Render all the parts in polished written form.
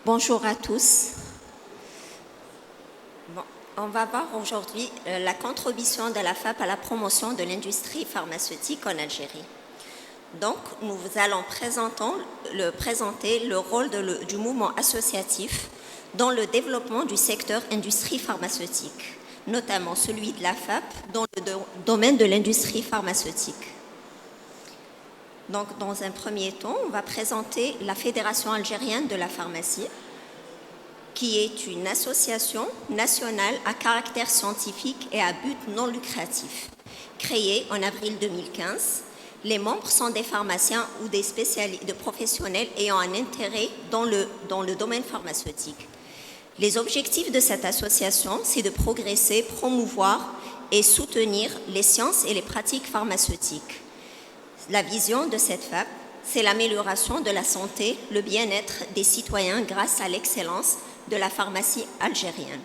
Bonjour à tous. On va voir aujourd'hui la contribution de la FAP à la promotion de l'industrie pharmaceutique en Algérie. Donc, nous allons présenter le rôle du mouvement associatif dans le développement du secteur industrie pharmaceutique, notamment celui de la FAP dans le domaine de l'industrie pharmaceutique. Donc, dans un premier temps, on va présenter la Fédération algérienne de la pharmacie, qui est une association nationale à caractère scientifique et à but non lucratif, créée en avril 2015. Les membres sont des pharmaciens ou des spécialistes, de professionnels ayant un intérêt dans le domaine pharmaceutique. Les objectifs de cette association, c'est de progresser, promouvoir et soutenir les sciences et les pratiques pharmaceutiques. La vision de cette FAP, c'est l'amélioration de la santé, le bien-être des citoyens grâce à l'excellence de la pharmacie algérienne.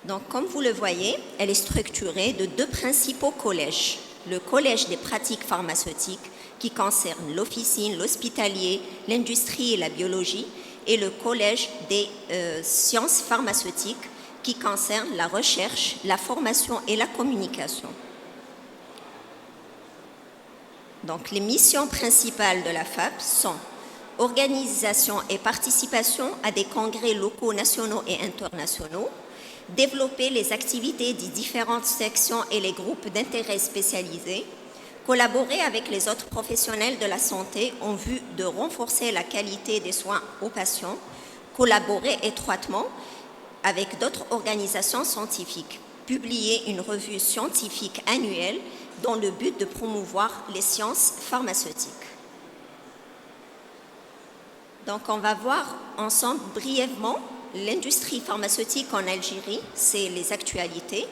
Donc, comme vous le voyez, elle est structurée de deux principaux collèges. Le collège des pratiques pharmaceutiques, qui concerne l'officine, l'hospitalier, l'industrie et la biologie, et le collège des sciences pharmaceutiques, qui concerne la recherche, la formation et la communication. Donc, les missions principales de la FAP sont organisation et participation à des congrès locaux, nationaux et internationaux, développer les activités des différentes sections et les groupes d'intérêt spécialisés, collaborer avec les autres professionnels de la santé en vue de renforcer la qualité des soins aux patients, collaborer étroitement avec d'autres organisations scientifiques, publier une revue scientifique annuelle dans le but de promouvoir les sciences pharmaceutiques. Donc, on va voir ensemble brièvement l'industrie pharmaceutique en Algérie, c'est les actualités.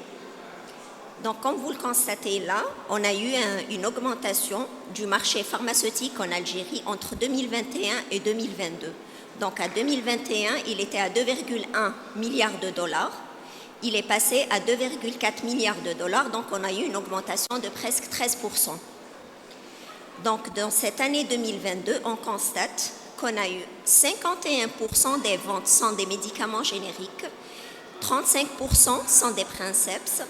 Donc, comme vous le constatez là, on a eu une augmentation du marché pharmaceutique en Algérie entre 2021 et 2022. Donc, en 2021, il était à 2,1 milliards de dollars. Il est passé à 2,4 milliards de dollars, donc on a eu une augmentation de presque 13%. Donc, dans cette année 2022, on constate qu'on a eu 51% des ventes sont des médicaments génériques, 35% sont des princeps,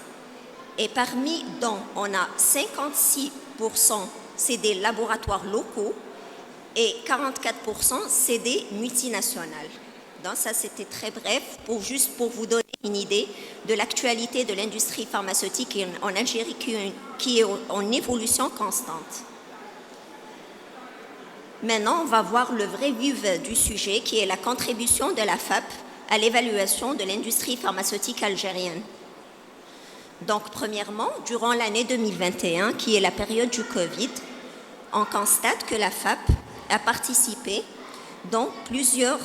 et parmi dont on a 56% c'est des laboratoires locaux et 44% c'est des multinationales. Donc ça, c'était très bref, juste pour vous donner une idée de l'actualité de l'industrie pharmaceutique en Algérie qui est en évolution constante. Maintenant, on va voir le vrai vif du sujet, qui est la contribution de la FAP à l'évaluation de l'industrie pharmaceutique algérienne. Donc, premièrement, durant l'année 2021, qui est la période du Covid, on constate que la FAP a participé dans plusieurs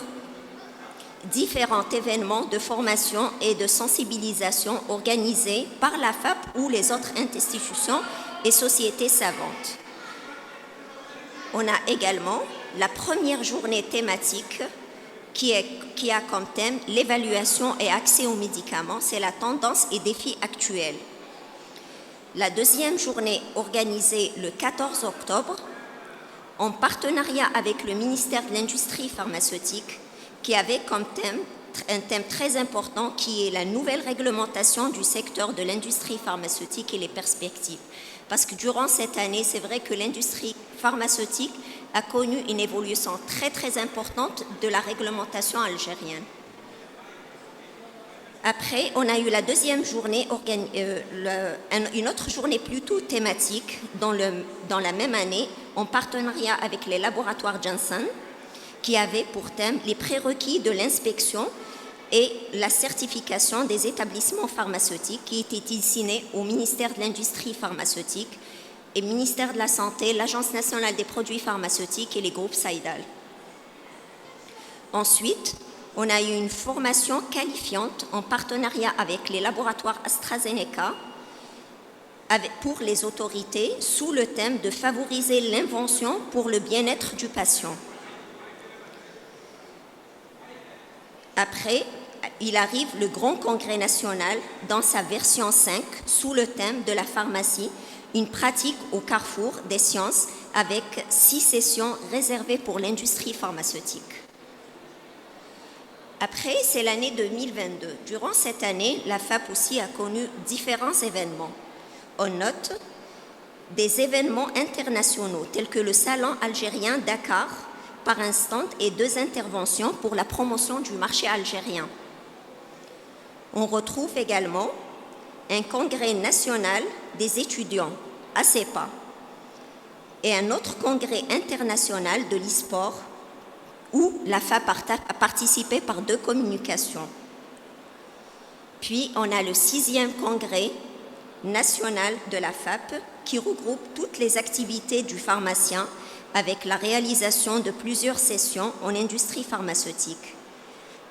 différents événements de formation et de sensibilisation organisés par la FAP ou les autres institutions et sociétés savantes. On a également la première journée thématique qui a comme thème l'évaluation et accès aux médicaments, c'est la tendance et défis actuels. La deuxième journée organisée le 14 octobre en partenariat avec le ministère de l'Industrie pharmaceutique qui avait comme thème un thème très important qui est la nouvelle réglementation du secteur de l'industrie pharmaceutique et les perspectives. Parce que durant cette année, c'est vrai que l'industrie pharmaceutique a connu une évolution très très importante de la réglementation algérienne. Après, on a eu la deuxième journée, une autre journée plutôt thématique dans la même année, en partenariat avec les laboratoires Janssen, qui avait pour thème les prérequis de l'inspection et la certification des établissements pharmaceutiques qui étaient destinés au ministère de l'Industrie pharmaceutique et ministère de la Santé, l'Agence nationale des produits pharmaceutiques et les groupes Saïdal. Ensuite, on a eu une formation qualifiante en partenariat avec les laboratoires AstraZeneca pour les autorités sous le thème de favoriser l'invention pour le bien-être du patient. Après, il arrive le Grand Congrès national dans sa version 5 sous le thème de la pharmacie, une pratique au carrefour des sciences avec 6 sessions réservées pour l'industrie pharmaceutique. Après, c'est l'année 2022. Durant cette année, la FAP aussi a connu différents événements. On note des événements internationaux tels que le Salon algérien Dakar par instant et 2 interventions pour la promotion du marché algérien. On retrouve également un congrès national des étudiants, ACEPA, et un autre congrès international de l'e-sport où la FAP a participé par 2 communications. Puis, on a le 6e congrès national de la FAP qui regroupe toutes les activités du pharmacien avec la réalisation de plusieurs sessions en industrie pharmaceutique.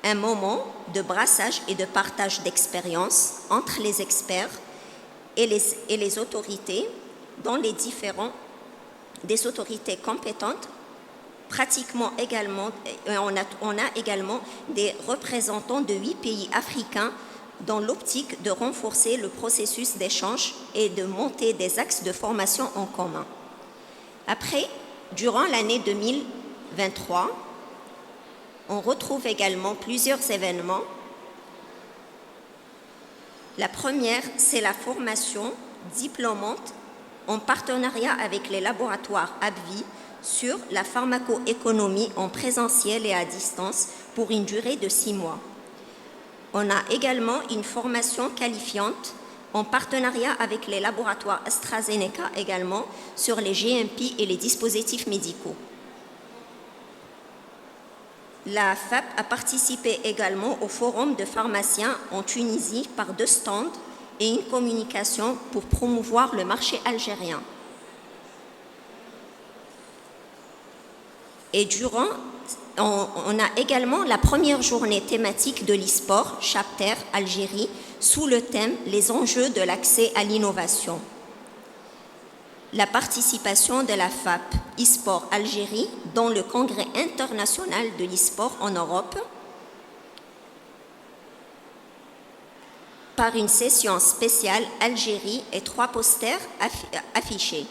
Un moment de brassage et de partage d'expériences entre les experts et les autorités, dont les des autorités compétentes. Pratiquement également, on a également des représentants de 8 pays africains dans l'optique de renforcer le processus d'échange et de monter des axes de formation en commun. Après, durant l'année 2023, on retrouve également plusieurs événements. La première, c'est la formation diplômante en partenariat avec les laboratoires AbbVie sur la pharmacoéconomie en présentiel et à distance pour une durée de 6 mois. On a également une formation qualifiante en partenariat avec les laboratoires AstraZeneca également sur les GMP et les dispositifs médicaux. La FAP a participé également au forum de pharmaciens en Tunisie par 2 stands et une communication pour promouvoir le marché algérien. Et on a également la première journée thématique de l'e-sport, Chapter Algérie, sous le thème « Les enjeux de l'accès à l'innovation ». La participation de la FAP e-sport Algérie dans le congrès international de l'e-sport en Europe par une session spéciale Algérie et 3 posters affichés.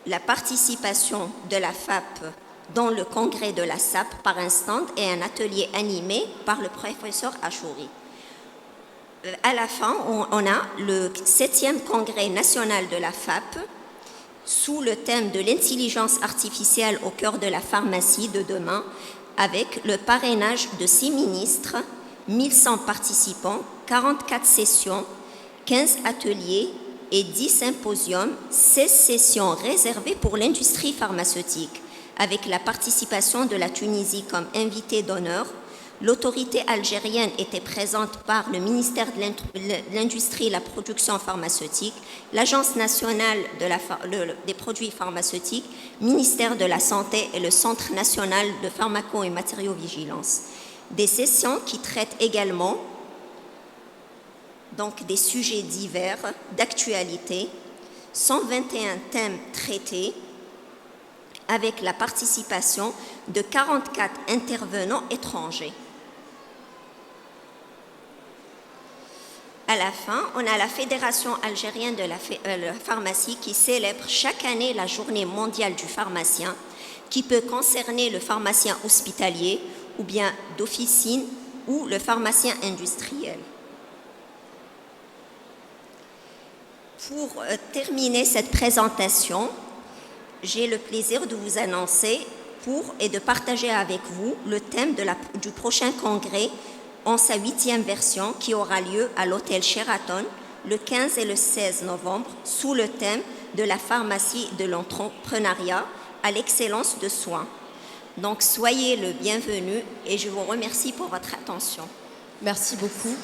La participation de la FAP dans le congrès de la SAP par un stand et un atelier animé par le professeur Achouri. À la fin, on a le 7e congrès national de la FAP sous le thème de l'intelligence artificielle au cœur de la pharmacie de demain avec le parrainage de 6 ministres, 1100 participants, 44 sessions, 15 ateliers et 10 symposiums, 16 sessions réservées pour l'industrie pharmaceutique avec la participation de la Tunisie comme invité d'honneur. L'autorité algérienne était présente par le ministère de l'Industrie et la Production pharmaceutique, l'Agence nationale des produits pharmaceutiques, ministère de la Santé et le Centre national de pharmaco- et matériaux-vigilance. Des sessions qui traitent également donc, des sujets divers d'actualité, 121 thèmes traités avec la participation de 44 intervenants étrangers. À la fin, on a la Fédération algérienne de la pharmacie qui célèbre chaque année la journée mondiale du pharmacien, qui peut concerner le pharmacien hospitalier ou bien d'officine ou le pharmacien industriel. Pour terminer cette présentation, j'ai le plaisir de vous annoncer et de partager avec vous le thème du prochain congrès en sa 8e version qui aura lieu à l'hôtel Sheraton le 15 et le 16 novembre sous le thème de la pharmacie de l'entrepreneuriat à l'excellence de soins. Donc soyez le bienvenu et je vous remercie pour votre attention. Merci beaucoup.